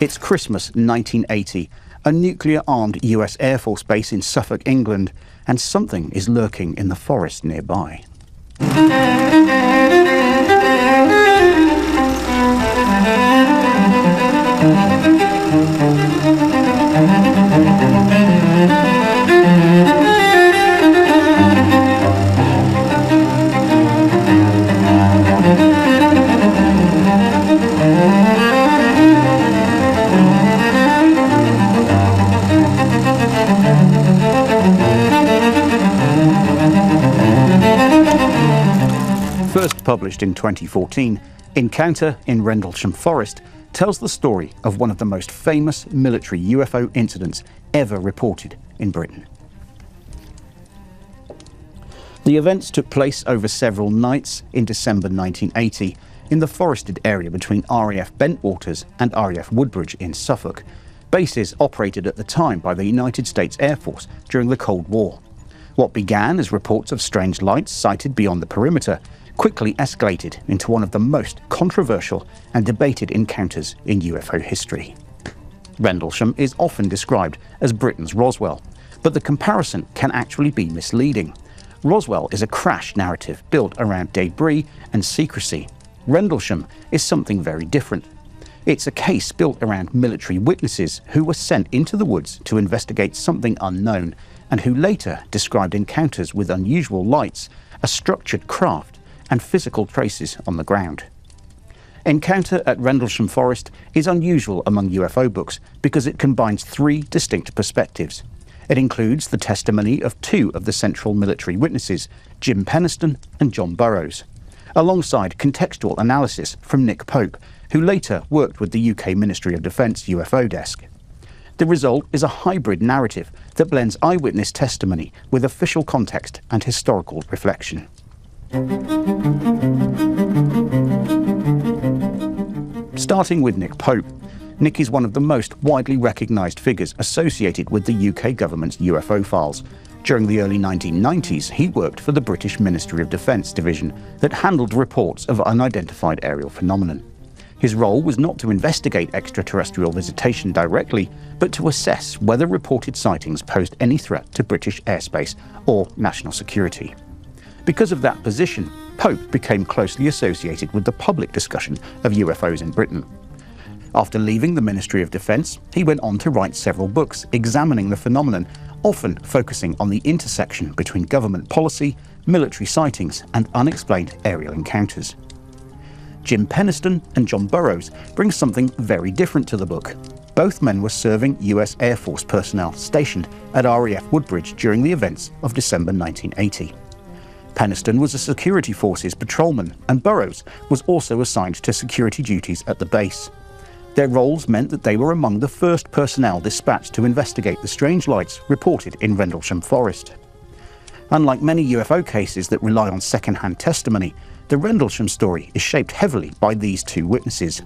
It's Christmas 1980, a nuclear-armed US Air Force base in Suffolk, England, and something is lurking in the forest nearby. First published in 2014, Encounter in Rendlesham Forest tells the story of one of the most famous military UFO incidents ever reported in Britain. The events took place over several nights in December 1980 in the forested area between RAF Bentwaters and RAF Woodbridge in Suffolk, bases operated at the time by the United States Air Force during the Cold War. What began as reports of strange lights sighted beyond the perimeter quickly escalated into one of the most controversial and debated encounters in UFO history. Rendlesham is often described as Britain's Roswell, but the comparison can actually be misleading. Roswell is a crash narrative built around debris and secrecy. Rendlesham is something very different. It's a case built around military witnesses who were sent into the woods to investigate something unknown, and who later described encounters with unusual lights, a structured craft, and physical traces on the ground. Encounter at Rendlesham Forest is unusual among UFO books because it combines three distinct perspectives. It includes the testimony of two of the central military witnesses, Jim Penniston and John Burroughs, alongside contextual analysis from Nick Pope, who later worked with the UK Ministry of Defence UFO desk. The result is a hybrid narrative that blends eyewitness testimony with official context and historical reflection. Starting with Nick Pope. Nick is one of the most widely recognised figures associated with the UK government's UFO files. During the early 1990s, he worked for the British Ministry of Defence division that handled reports of unidentified aerial phenomenon. His role was not to investigate extraterrestrial visitation directly, but to assess whether reported sightings posed any threat to British airspace or national security. Because of that position, Pope became closely associated with the public discussion of UFOs in Britain. After leaving the Ministry of Defence, he went on to write several books examining the phenomenon, often focusing on the intersection between government policy, military sightings, and unexplained aerial encounters. Jim Penniston and John Burroughs bring something very different to the book. Both men were serving US Air Force personnel stationed at RAF Woodbridge during the events of December 1980. Penniston was a security forces patrolman, and Burroughs was also assigned to security duties at the base. Their roles meant that they were among the first personnel dispatched to investigate the strange lights reported in Rendlesham Forest. Unlike many UFO cases that rely on second-hand testimony, the Rendlesham story is shaped heavily by these two witnesses.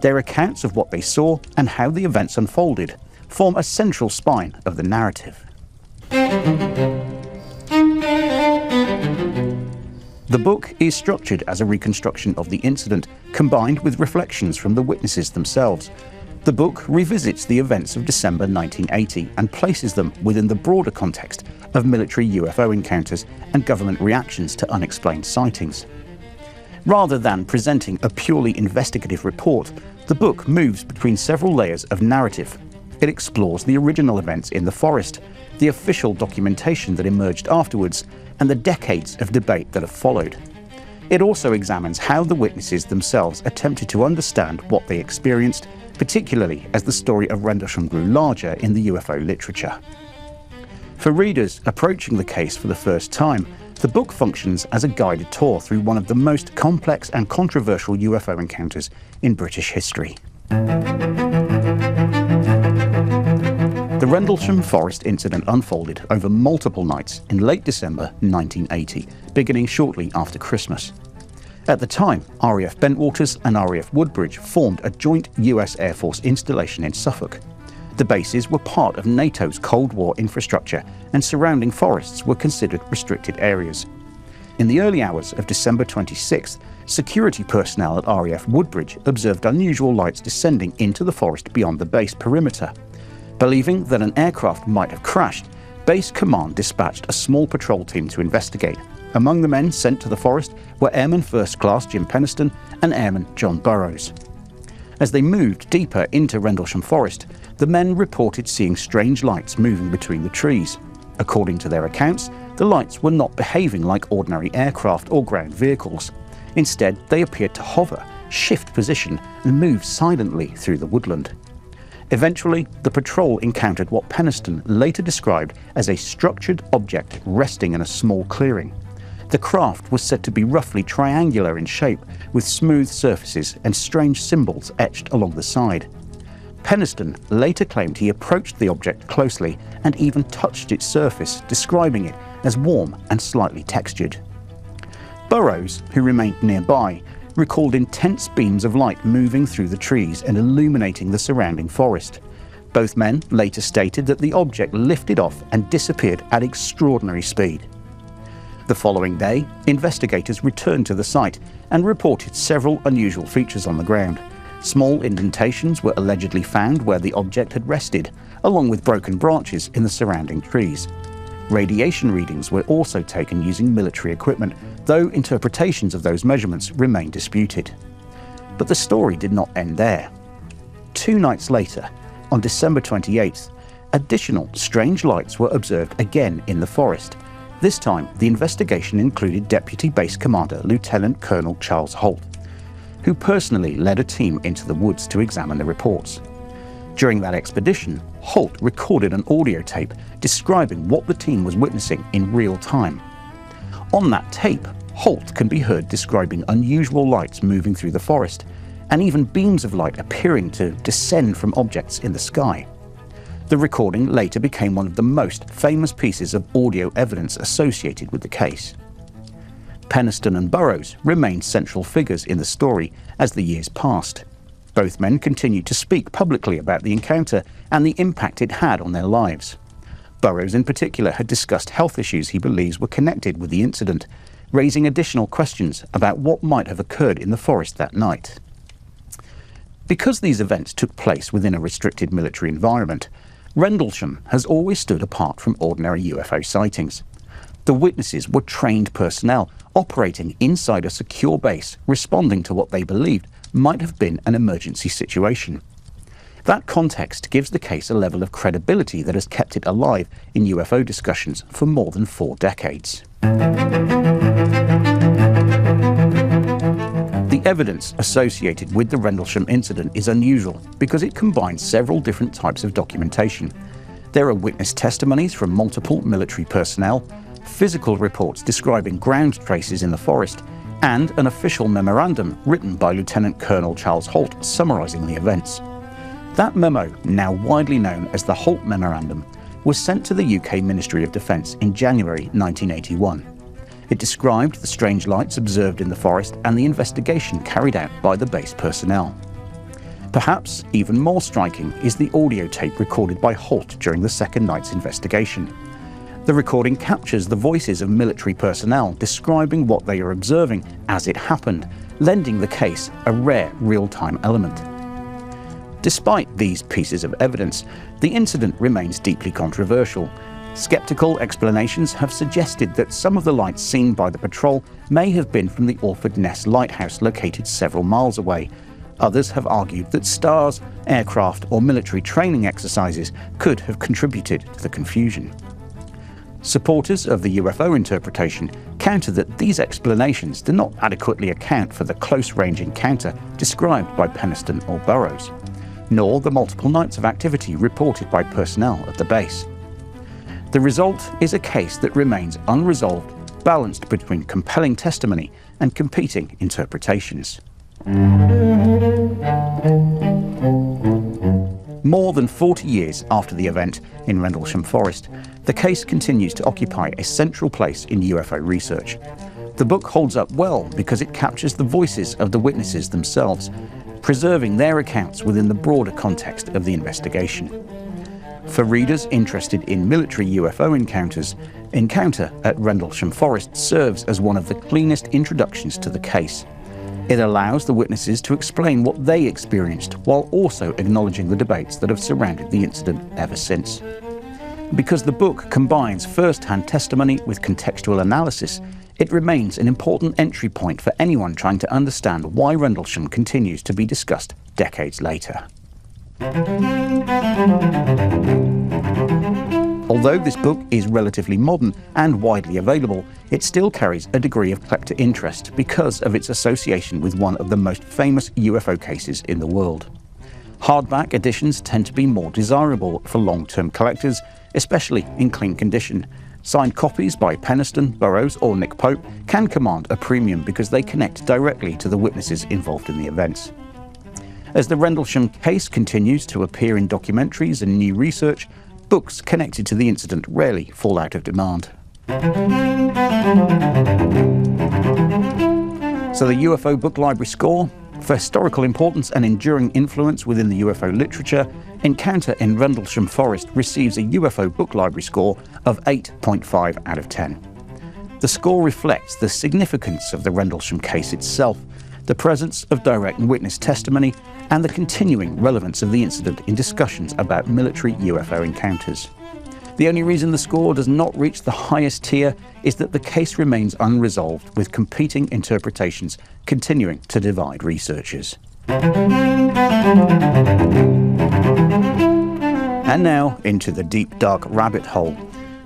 Their accounts of what they saw and how the events unfolded form a central spine of the narrative. The book is structured as a reconstruction of the incident, combined with reflections from the witnesses themselves. The book revisits the events of December 1980 and places them within the broader context of military UFO encounters and government reactions to unexplained sightings. Rather than presenting a purely investigative report, the book moves between several layers of narrative. It explores the original events in the forest, the official documentation that emerged afterwards, and the decades of debate that have followed. It also examines how the witnesses themselves attempted to understand what they experienced, particularly as the story of Rendlesham grew larger in the UFO literature. For readers approaching the case for the first time, the book functions as a guided tour through one of the most complex and controversial UFO encounters in British history. The Rendlesham Forest incident unfolded over multiple nights in late December 1980, beginning shortly after Christmas. At the time, RAF Bentwaters and RAF Woodbridge formed a joint US Air Force installation in Suffolk. The bases were part of NATO's Cold War infrastructure, and surrounding forests were considered restricted areas. In the early hours of December 26th, security personnel at RAF Woodbridge observed unusual lights descending into the forest beyond the base perimeter. Believing that an aircraft might have crashed, Base Command dispatched a small patrol team to investigate. Among the men sent to the forest were Airman First Class Jim Penniston and Airman John Burroughs. As they moved deeper into Rendlesham Forest, the men reported seeing strange lights moving between the trees. According to their accounts, the lights were not behaving like ordinary aircraft or ground vehicles. Instead, they appeared to hover, shift position, and move silently through the woodland. Eventually, the patrol encountered what Penniston later described as a structured object resting in a small clearing. The craft was said to be roughly triangular in shape, with smooth surfaces and strange symbols etched along the side. Penniston later claimed he approached the object closely and even touched its surface, describing it as warm and slightly textured. Buroughs, who remained nearby, recalled intense beams of light moving through the trees and illuminating the surrounding forest. Both men later stated that the object lifted off and disappeared at extraordinary speed. The following day, investigators returned to the site and reported several unusual features on the ground. Small indentations were allegedly found where the object had rested, along with broken branches in the surrounding trees. Radiation readings were also taken using military equipment, though interpretations of those measurements remain disputed. But the story did not end there. 2 nights later, on December 28th, additional strange lights were observed again in the forest. This time, the investigation included Deputy Base Commander Lieutenant Colonel Charles Holt, who personally led a team into the woods to examine the reports. During that expedition, Holt recorded an audio tape describing what the team was witnessing in real time. On that tape, Holt can be heard describing unusual lights moving through the forest, and even beams of light appearing to descend from objects in the sky. The recording later became one of the most famous pieces of audio evidence associated with the case. Penniston and Burroughs remained central figures in the story as the years passed. Both men continued to speak publicly about the encounter and the impact it had on their lives. Burroughs in particular had discussed health issues he believes were connected with the incident, raising additional questions about what might have occurred in the forest that night. Because these events took place within a restricted military environment, Rendlesham has always stood apart from ordinary UFO sightings. The witnesses were trained personnel operating inside a secure base, responding to what they believed might have been an emergency situation. That context gives the case a level of credibility that has kept it alive in UFO discussions for more than 4 decades. The evidence associated with the Rendlesham incident is unusual because it combines several different types of documentation. There are witness testimonies from multiple military personnel, physical reports describing ground traces in the forest, and an official memorandum written by Lieutenant Colonel Charles Holt summarising the events. That memo, now widely known as the Holt Memorandum, was sent to the UK Ministry of Defence in January 1981. It described the strange lights observed in the forest and the investigation carried out by the base personnel. Perhaps even more striking is the audio tape recorded by Holt during the second night's investigation. The recording captures the voices of military personnel describing what they are observing as it happened, lending the case a rare real-time element. Despite these pieces of evidence, the incident remains deeply controversial. Skeptical explanations have suggested that some of the lights seen by the patrol may have been from the Orford Ness lighthouse located several miles away. Others have argued that stars, aircraft, or military training exercises could have contributed to the confusion. Supporters of the UFO interpretation counter that these explanations do not adequately account for the close-range encounter described by Penniston or Burroughs, nor the multiple nights of activity reported by personnel at the base. The result is a case that remains unresolved, balanced between compelling testimony and competing interpretations. More than 40 years after the event in Rendlesham Forest, the case continues to occupy a central place in UFO research. The book holds up well because it captures the voices of the witnesses themselves, preserving their accounts within the broader context of the investigation. For readers interested in military UFO encounters, Encounter at Rendlesham Forest serves as one of the cleanest introductions to the case. It allows the witnesses to explain what they experienced, while also acknowledging the debates that have surrounded the incident ever since. Because the book combines first-hand testimony with contextual analysis, it remains an important entry point for anyone trying to understand why Rendlesham continues to be discussed decades later. Although this book is relatively modern and widely available, it still carries a degree of collector interest because of its association with one of the most famous UFO cases in the world. Hardback editions tend to be more desirable for long-term collectors, especially in clean condition. Signed copies by Penniston, Buroughs or Nick Pope can command a premium because they connect directly to the witnesses involved in the events. As the Rendlesham case continues to appear in documentaries and new research, books connected to the incident rarely fall out of demand. So the UFO Book Library score: for historical importance and enduring influence within the UFO literature, Encounter in Rendlesham Forest receives a UFO Book Library score of 8.5 out of 10. The score reflects the significance of the Rendlesham case itself, the presence of direct witness testimony, and the continuing relevance of the incident in discussions about military UFO encounters. The only reason the score does not reach the highest tier is that the case remains unresolved, with competing interpretations continuing to divide researchers. And now into the deep, dark rabbit hole.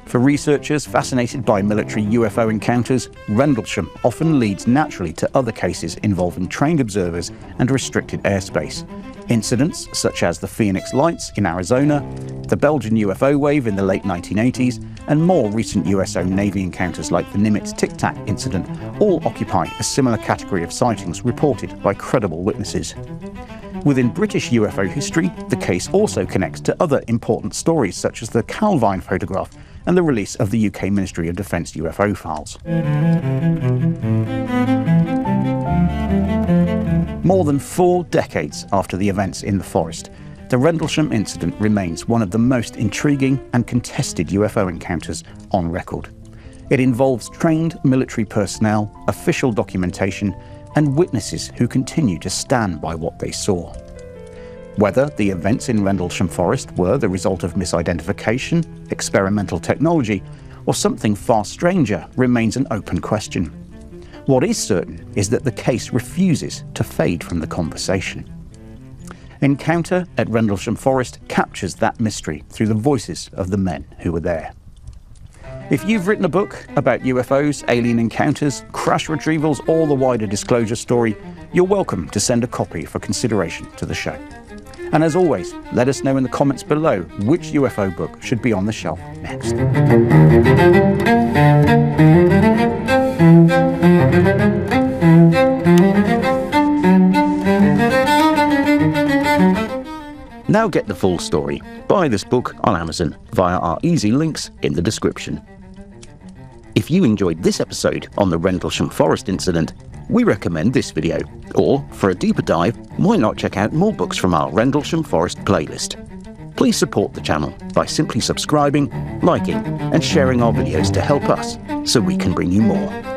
For researchers fascinated by military UFO encounters, Rendlesham often leads naturally to other cases involving trained observers and restricted airspace. Incidents such as the Phoenix Lights in Arizona, the Belgian UFO wave in the late 1980s, and more recent US-owned Navy encounters like the Nimitz Tic Tac incident all occupy a similar category of sightings reported by credible witnesses. Within British UFO history, the case also connects to other important stories such as the Calvine photograph and the release of the UK Ministry of Defence UFO files. More than 4 decades after the events in the forest, the Rendlesham incident remains one of the most intriguing and contested UFO encounters on record. It involves trained military personnel, official documentation, and witnesses who continue to stand by what they saw. Whether the events in Rendlesham Forest were the result of misidentification, experimental technology, or something far stranger remains an open question. What is certain is that the case refuses to fade from the conversation. Encounter at Rendlesham Forest captures that mystery through the voices of the men who were there. If you've written a book about UFOs, alien encounters, crash retrievals, or the wider disclosure story, you're welcome to send a copy for consideration to the show. And as always, let us know in the comments below which UFO book should be on the shelf next. Now get the full story. Buy this book on Amazon via our easy links in the description. If you enjoyed this episode on the Rendlesham Forest incident, we recommend this video. Or, for a deeper dive, why not check out more books from our Rendlesham Forest playlist? Please support the channel by simply subscribing, liking, and sharing our videos to help us so we can bring you more.